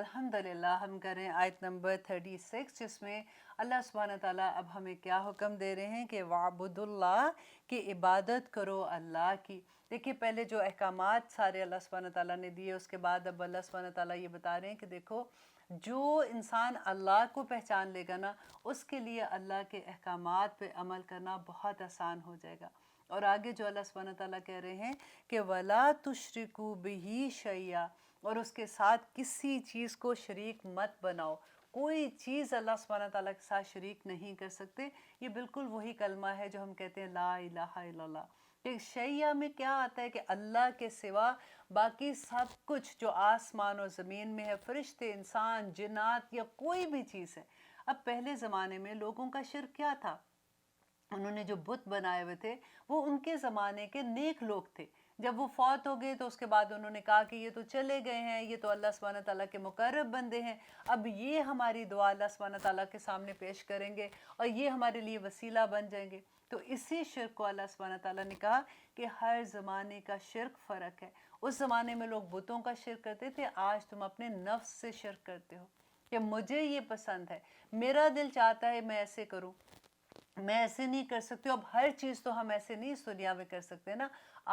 الحمدللہ ہم کریں آیت نمبر 36 جس میں اللہ سبحانہ تعالیٰ اب ہمیں کیا حکم دے رہے ہیں کہ وَعْبُدُ اللَّهِ کہ عبادت کرو اللہ کی۔ دیکھیے پہلے جو احکامات سارے اللہ سبحانہ تعالیٰ نے دیے، اس کے بعد اب اللہ سبحانہ تعالیٰ یہ بتا رہے ہیں کہ دیکھو جو انسان اللہ کو پہچان لے گا نا، اس کے لیے اللہ کے احکامات پہ عمل کرنا بہت آسان ہو جائے گا۔ اور آگے جو اللہ سبحانہ تعالیٰ کہہ رہے ہیں کہ وَلَا تُشْرِكُوا بِهِ شَيْئًا، اور اس کے ساتھ کسی چیز کو شریک مت بناؤ۔ کوئی چیز اللہ سبحانہ تعالیٰ کے ساتھ شریک نہیں کر سکتے۔ یہ بالکل وہی کلمہ ہے جو ہم کہتے ہیں لا الہ الا اللہ۔ کہ شیعہ میں کیا آتا ہے کہ اللہ کے سوا باقی سب کچھ جو آسمان اور زمین میں ہے، فرشتے، انسان، جنات یا کوئی بھی چیز ہے۔ اب پہلے زمانے میں لوگوں کا شرک کیا تھا؟ انہوں نے جو بت بنائے ہوئے تھے وہ ان کے زمانے کے نیک لوگ تھے۔ جب وہ فوت ہو گئے تو اس کے بعد انہوں نے کہا کہ یہ تو چلے گئے ہیں، یہ تو اللہ سبحانہ تعالیٰ کے مقرب بندے ہیں، اب یہ ہماری دعا اللہ سبحانہ تعالیٰ کے سامنے پیش کریں گے اور یہ ہمارے لیے وسیلہ بن جائیں گے۔ تو اسی شرک کو اللہ سبحانہ تعالیٰ نے کہا کہ ہر زمانے کا شرک فرق ہے۔ اس زمانے میں لوگ بتوں کا شرک کرتے تھے، آج تم اپنے نفس سے شرک کرتے ہو کہ مجھے یہ پسند ہے، میرا دل چاہتا ہے میں ایسے کروں، میں ایسے نہیں کر سکتی ہوں۔ اب ہر چیز تو ہم ایسے نہیں اس دنیا میں کر سکتے نا۔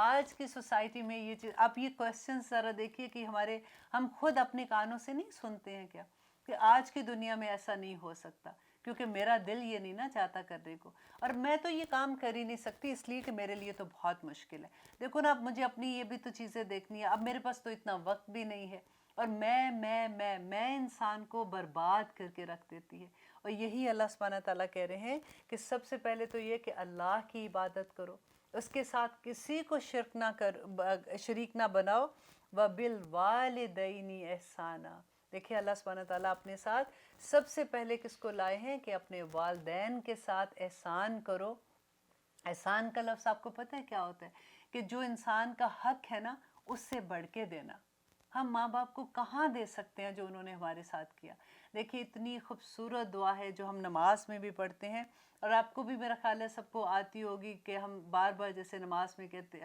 آج کی سوسائٹی میں یہ چیز، آپ یہ کویسچن ذرا دیکھیے کہ ہم خود اپنے کانوں سے نہیں سنتے ہیں کیا کہ آج کی دنیا میں ایسا نہیں ہو سکتا کیونکہ میرا دل یہ نہیں نا چاہتا کرنے کو، اور میں تو یہ کام کر ہی نہیں سکتی اس لیے کہ میرے لیے تو بہت مشکل ہے۔ دیکھو نا، اب مجھے اپنی یہ بھی تو چیزیں دیکھنی ہے، اب میرے پاس تو اتنا وقت بھی نہیں ہے، اور میں انسان کو برباد کر کے رکھ دیتی ہے۔ اور یہی اللہ سبحانہ تعالیٰ کہہ رہے ہیں کہ سب سے پہلے تو یہ کہ اللہ کی عبادت کرو، اس کے ساتھ کسی کو شریک نہ بناؤ۔ وَبِالْوَالِدَيْنِ احسانا، دیکھیں اللہ سبحانہ تعالیٰ اپنے ساتھ سب سے پہلے کس کو لائے ہیں کہ اپنے والدین کے ساتھ احسان کرو۔ احسان کا لفظ آپ کو پتہ ہے کیا ہوتا ہے؟ کہ جو انسان کا حق ہے نا اس سے بڑھ کے دینا۔ ہم ماں باپ کو کہاں دے سکتے ہیں جو انہوں نے ہمارے ساتھ کیا؟ دیکھیے اتنی خوبصورت دعا ہے جو ہم نماز میں بھی پڑھتے ہیں، اور آپ کو بھی میرا خیال ہے سب کو آتی ہوگی کہ ہم بار بار جیسے نماز میں کہتے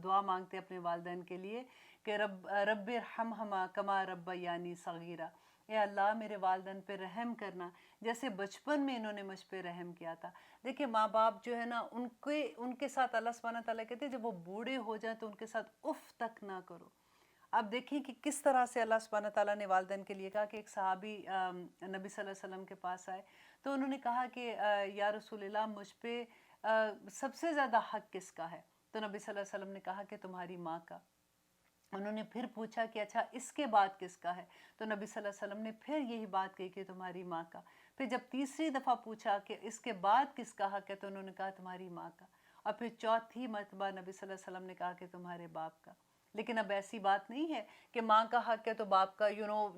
دعا مانگتے ہیں اپنے والدین کے لیے کہ رب ارحمہما کما ربیانی صغیرہ، اے اللہ میرے والدین پہ رحم کرنا جیسے بچپن میں انہوں نے مجھ پہ رحم کیا تھا۔ دیکھیں ماں باپ جو ہے نا ان کے ساتھ اللہ سبحانہ تعالیٰ کہتے ہیں جب وہ بوڑھے ہو جائیں تو ان کے ساتھ اف تک نہ کرو۔ اب دیکھیں کہ کس طرح سے اللہ سبحانہ تعالیٰ نے والدین کے لیے کہا کہ ایک صحابی نبی صلی اللہ علیہ وسلم کے پاس آئے تو انہوں نے کہا کہ یا رسول اللہ مجھ پہ سب سے زیادہ حق کس کا ہے؟ تو نبی صلی اللہ علیہ وسلم نے کہا کہ تمہاری ماں کا۔ انہوں نے پھر پوچھا کہ اچھا اس کے بعد کس کا ہے؟ تو نبی صلی اللہ علیہ وسلم نے پھر یہی بات کہی کہ تمہاری ماں کا۔ پھر جب تیسری دفعہ پوچھا کہ اس کے بعد کس کا حق ہے تو انہوں نے کہا تمہاری ماں کا، اور پھر چوتھی مرتبہ نبی صلی اللہ علیہ وسلم نے کہا کہ تمہارے باپ کا۔ لیکن اب ایسی بات نہیں ہے کہ ماں کا حق ہے تو باپ کا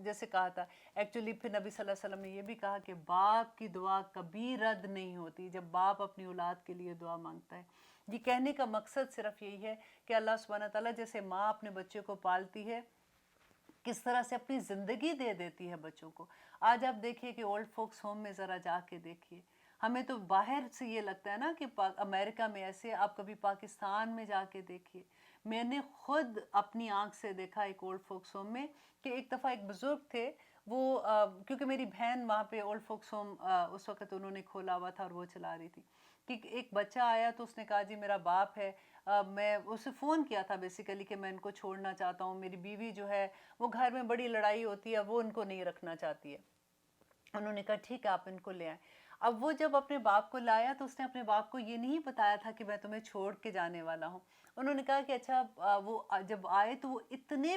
جیسے کہا تھا۔ ایکچولی پھر نبی صلی اللہ علیہ وسلم نے یہ بھی کہا کہ باپ کی دعا کبھی رد نہیں ہوتی جب باپ اپنی اولاد کے لیے دعا مانگتا ہے۔ یہ کہنے کا مقصد صرف یہی ہے کہ اللہ سبحانہ تعالیٰ جیسے ماں اپنے بچے کو پالتی ہے، کس طرح سے اپنی زندگی دے دیتی ہے بچوں کو۔ آج آپ دیکھیے کہ اولڈ فوکس ہوم میں ذرا جا کے دیکھیے، ہمیں تو باہر سے یہ لگتا ہے نا کہ امریکہ میں ایسے، آپ کبھی پاکستان میں جا کے دیکھیے۔ میں نے خود اپنی آنکھ سے دیکھا ایک اولڈ فوکس ہوم میں کہ ایک دفعہ ایک بزرگ تھے، وہ کیونکہ میری بہن وہاں پہ اولڈ فوکس ہوم اس وقت انہوں نے کھولا ہوا تھا اور وہ چلا رہی تھی، کہ ایک بچہ آیا تو اس نے کہا جی میرا باپ ہے، میں اسے فون کیا تھا بیسیکلی کہ میں ان کو چھوڑنا چاہتا ہوں، میری بیوی جو ہے وہ گھر میں بڑی لڑائی ہوتی ہے، وہ ان کو نہیں رکھنا چاہتی ہے۔ انہوں نے کہا ٹھیک ہے آپ ان کو لے آئیں۔ اب وہ جب اپنے باپ کو لایا تو اس نے اپنے باپ کو یہ نہیں بتایا تھا کہ میں تمہیں چھوڑ کے جانے والا ہوں۔ انہوں نے کہا کہ اچھا وہ جب آئے تو وہ اتنے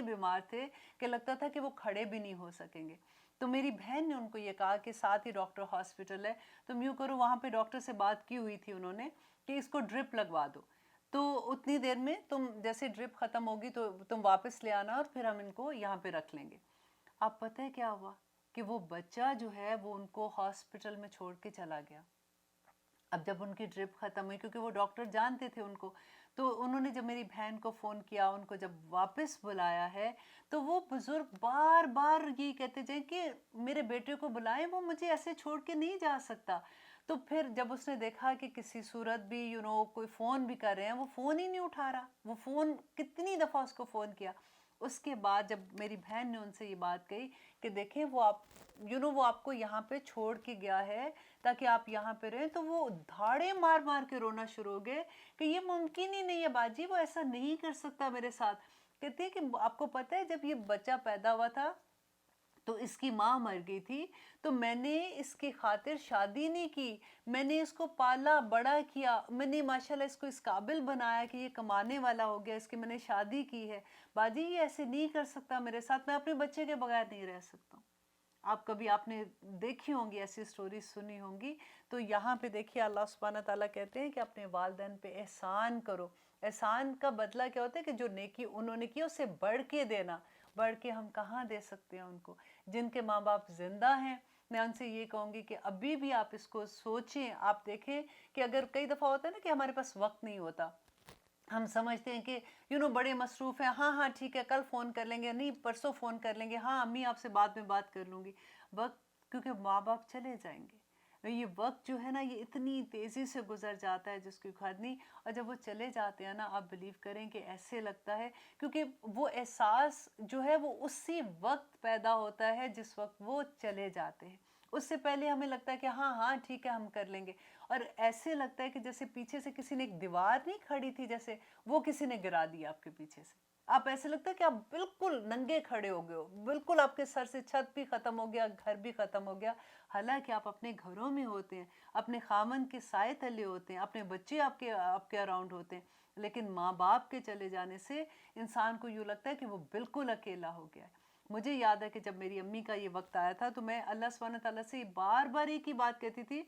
بیمار تھے کہ لگتا تھا کہ وہ کھڑے بھی نہیں ہو سکیں گے۔ تو میری بہن نے ان کو یہ کہا کہ ساتھ ہی ڈاکٹر ہاسپٹل ہے، تم یوں کرو، وہاں پہ ڈاکٹر سے بات کی ہوئی تھی انہوں نے کہ اس کو ڈرپ لگوا دو، تو اتنی دیر میں تم جیسے ڈرپ ختم ہوگی تو تم واپس لے آنا اور پھر ہم ان کو یہاں پہ رکھ لیں گے۔ آپ پتہ ہے کیا ہوا کہ وہ بچہ جو ہے وہ ان کو ہاسپٹل میں چھوڑ کے چلا گیا۔ اب جب ان کی ڈرپ ختم ہوئی، کیونکہ وہ ڈاکٹر جانتے تھے ان کو، تو انہوں نے جب میری بہن کو فون کیا، ان کو جب واپس بلایا ہے تو وہ بزرگ بار بار یہ کہتے جائیں کہ میرے بیٹے کو بلائیں، وہ مجھے ایسے چھوڑ کے نہیں جا سکتا۔ تو پھر جب اس نے دیکھا کہ کسی صورت بھی کوئی فون بھی کر رہے ہیں، وہ فون ہی نہیں اٹھا رہا، وہ فون کتنی دفعہ اس کو فون کیا، اس کے بعد جب میری بہن نے ان سے یہ بات کہی کہ دیکھیں وہ آپ وہ آپ کو یہاں پہ چھوڑ کے گیا ہے تاکہ آپ یہاں پہ رہیں، تو وہ دھاڑے مار مار کے رونا شروع ہو گئے کہ یہ ممکن ہی نہیں ہے باجی، وہ ایسا نہیں کر سکتا میرے ساتھ. کہتے ہیں کہ آپ کو پتہ ہے جب یہ بچہ پیدا ہوا تھا تو اس کی ماں مر گئی تھی، تو میں نے اس کی خاطر شادی نہیں کی، میں نے اس کو پالا بڑا کیا، میں نے ماشاءاللہ اس کو اس قابل بنایا کہ یہ کمانے والا ہو گیا، اس کی میں نے شادی کی ہے. باجی یہ ایسے نہیں کر سکتا میرے ساتھ، میں اپنے بچے کے بغیر نہیں رہ سکتا ہوں. آپ نے دیکھی ہوں گی ایسی سٹوری سنی ہوں گی. تو یہاں پہ دیکھیے اللہ سبحانہ تعالیٰ کہتے ہیں کہ اپنے والدین پہ احسان کرو. احسان کا بدلہ کیا ہوتا ہے کہ جو نیکی انہوں نے کی اس سے بڑھ کے دینا. بڑھ کے ہم کہاں دے سکتے ہیں ان کو؟ جن کے ماں باپ زندہ ہیں میں ان سے یہ کہوں گی کہ ابھی بھی آپ اس کو سوچیں. آپ دیکھیں کہ اگر کئی دفعہ ہوتا ہے نا کہ ہمارے پاس وقت نہیں ہوتا، ہم سمجھتے ہیں کہ بڑے مصروف ہیں، ہاں ٹھیک ہے کل فون کر لیں گے، نہیں پرسوں فون کر لیں گے، ہاں امی آپ سے بعد میں بات کر لوں گی. وقت کیونکہ ماں باپ چلے جائیں گے. یہ وقت جو ہے نا یہ اتنی تیزی سے گزر جاتا ہے جس کی حد نہیں. اور جب وہ چلے جاتے ہیں نا آپ بلیو کریں کہ ایسے لگتا ہے، کیونکہ وہ احساس جو ہے وہ اسی وقت پیدا ہوتا ہے جس وقت وہ چلے جاتے ہیں. اس سے پہلے ہمیں لگتا ہے کہ ہاں ٹھیک ہے ہم کر لیں گے، اور ایسے لگتا ہے کہ جیسے پیچھے سے کسی نے ایک دیوار نہیں کھڑی تھی، جیسے وہ کسی نے گرا دیا آپ کے پیچھے سے. آپ ایسے لگتا ہے کہ آپ بالکل ننگے کھڑے ہو گئے ہو، بالکل آپ کے سر سے چھت بھی ختم ہو گیا، گھر بھی ختم ہو گیا. حالانکہ آپ اپنے گھروں میں ہوتے ہیں، اپنے خامن کے سائے تلے ہوتے ہیں، اپنے بچے آپ کے اراؤنڈ ہوتے ہیں. لیکن ماں باپ کے چلے جانے سے انسان کو یوں لگتا ہے کہ وہ بالکل اکیلا ہو گیا ہے. مجھے یاد ہے کہ جب میری امی کا یہ وقت آیا تھا تو میں اللہ سبحانہ تعالیٰ سے بار بار ایک ہی بات کہتی تھی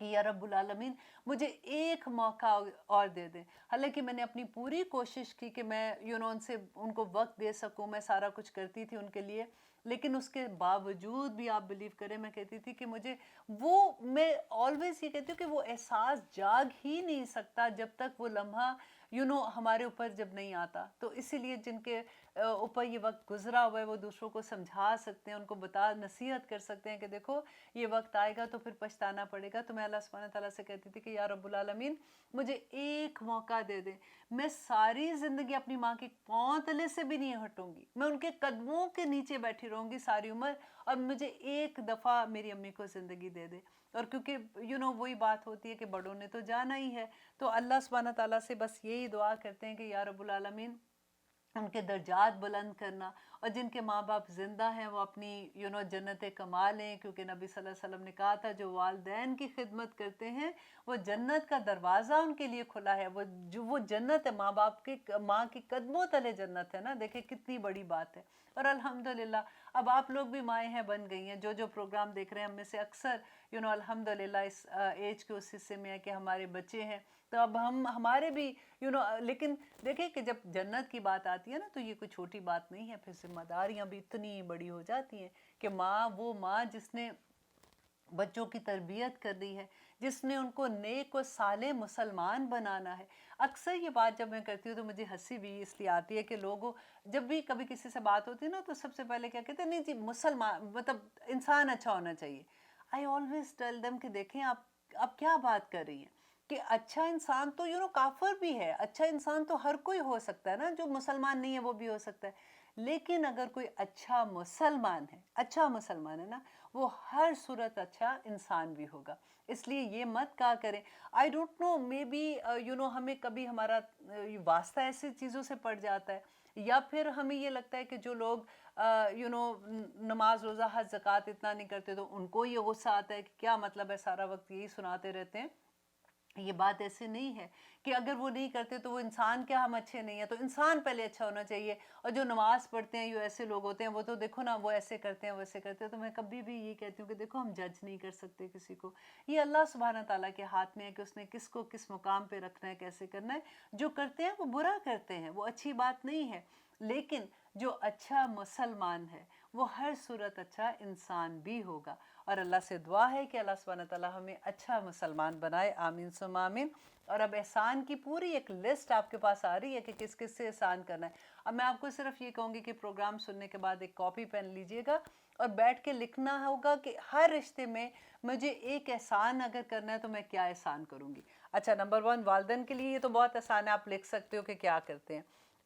کہ یا رب العالمین مجھے ایک موقع اور دے دیں. حالانکہ میں نے اپنی پوری کوشش کی کہ میں ان کو وقت دے سکوں، میں سارا کچھ کرتی تھی ان کے لیے، لیکن اس کے باوجود بھی آپ بلیو کریں میں کہتی تھی کہ میں آلویز یہ کہتی ہوں کہ وہ احساس جاگ ہی نہیں سکتا جب تک وہ لمحہ ہمارے اوپر جب نہیں آتا. تو اسی لیے جن کے اوپر یہ وقت گزرا ہوا ہے وہ دوسروں کو سمجھا سکتے ہیں، ان کو نصیحت کر سکتے ہیں کہ دیکھو یہ وقت آئے گا تو پھر پچھتانا پڑے گا. تو میں اللہ سبحانہ تعالیٰ سے کہتی تھی کہ یا رب العالمین مجھے ایک موقع دے دیں، میں ساری زندگی اپنی ماں کے پاؤں تلے سے بھی نہیں ہٹوں گی، میں ان کے قدموں کے نیچے بیٹھی رہوں گی ساری عمر، اور مجھے ایک دفعہ میری امی کو زندگی دے دے. اور کیونکہ وہی بات ہوتی ہے کہ بڑوں نے تو جانا ہی ہے، تو اللہ سبحانہ تعالیٰ سے بس یہی دعا کرتے ہیں کہ یا رب العالمین ان کے درجات بلند کرنا. اور جن کے ماں باپ زندہ ہیں وہ اپنی جنت کما لیں، کیونکہ نبی صلی اللہ علیہ وسلم نے کہا تھا جو والدین کی خدمت کرتے ہیں وہ جنت کا دروازہ ان کے لیے کھلا ہے. وہ جنت ہے، ماں کے قدموں تلے جنت ہے نا. دیکھیں کتنی بڑی بات ہے. اور الحمدللہ اب آپ لوگ بھی مائیں ہیں، بن گئی ہیں. جو پروگرام دیکھ رہے ہیں ہم میں سے اکثر الحمدللہ اس ایج کے اس حصے میں ہے کہ ہمارے بچے ہیں. تو اب ہمارے بھی لیکن دیکھیں کہ جب جنت کی بات آتی ہے نا تو یہ کوئی چھوٹی بات نہیں ہے. پھر ذمہ داریاں بھی اتنی بڑی ہو جاتی ہیں کہ وہ ماں جس نے بچوں کی تربیت کرنی ہے، جس نے ان کو نیک و صالح مسلمان بنانا ہے. اکثر یہ بات جب میں کرتی ہوں تو مجھے ہنسی بھی اس لیے آتی ہے کہ لوگوں جب بھی کبھی کسی سے بات ہوتی ہے نا تو سب سے پہلے کیا کہتے ہیں، نہیں جی مسلمان مطلب انسان اچھا ہونا چاہیے. آئی آلویز ٹیل دم کہ دیکھیں آپ کیا بات کر رہی ہیں کہ اچھا انسان تو کافر بھی ہے، اچھا انسان تو ہر کوئی ہو سکتا ہے نا، جو مسلمان نہیں ہے وہ بھی ہو سکتا ہے. لیکن اگر کوئی اچھا مسلمان ہے نا وہ ہر صورت اچھا انسان بھی ہوگا. اس لیے یہ مت کہا کریں I don't know may be ہمیں کبھی ہمارا واسطہ ایسی چیزوں سے پڑ جاتا ہے، یا پھر ہمیں یہ لگتا ہے کہ جو لوگ نماز روزہ حج زکوٰۃ اتنا نہیں کرتے تو ان کو یہ غصہ آتا ہے کہ کیا مطلب ہے سارا وقت یہی سناتے رہتے ہیں. یہ بات ایسے نہیں ہے کہ اگر وہ نہیں کرتے تو وہ انسان کیا ہم اچھے نہیں ہیں. تو انسان پہلے اچھا ہونا چاہیے. اور جو نماز پڑھتے ہیں ایسے لوگ ہوتے ہیں وہ تو دیکھو نا وہ ایسے کرتے ہیں ویسے کرتے ہیں. تو میں کبھی بھی یہ کہتی ہوں کہ دیکھو ہم جج نہیں کر سکتے کسی کو، یہ اللہ سبحانہ تعالیٰ کے ہاتھ میں ہے کہ اس نے کس کو کس مقام پہ رکھنا ہے، کیسے کرنا ہے. جو کرتے ہیں وہ برا کرتے ہیں، وہ اچھی بات نہیں ہے. لیکن جو اچھا مسلمان ہے وہ ہر صورت اچھا انسان بھی ہوگا. اور اللہ سے دعا ہے کہ اللہ سبحانہ تعالیٰ ہمیں اچھا مسلمان بنائے. آمین ثم آمین. اور اب احسان کی پوری ایک لسٹ آپ کے پاس آ رہی ہے کہ کس کس سے احسان کرنا ہے. اب میں آپ کو صرف یہ کہوں گی کہ پروگرام سننے کے بعد ایک کاپی پین لیجئے گا اور بیٹھ کے لکھنا ہوگا کہ ہر رشتے میں مجھے ایک احسان اگر کرنا ہے تو میں کیا احسان کروں گی. اچھا نمبر 1 والدین کے لیے یہ تو بہت آسان ہے، آپ لکھ سکتے ہو کہ کیا کرتے ہیں.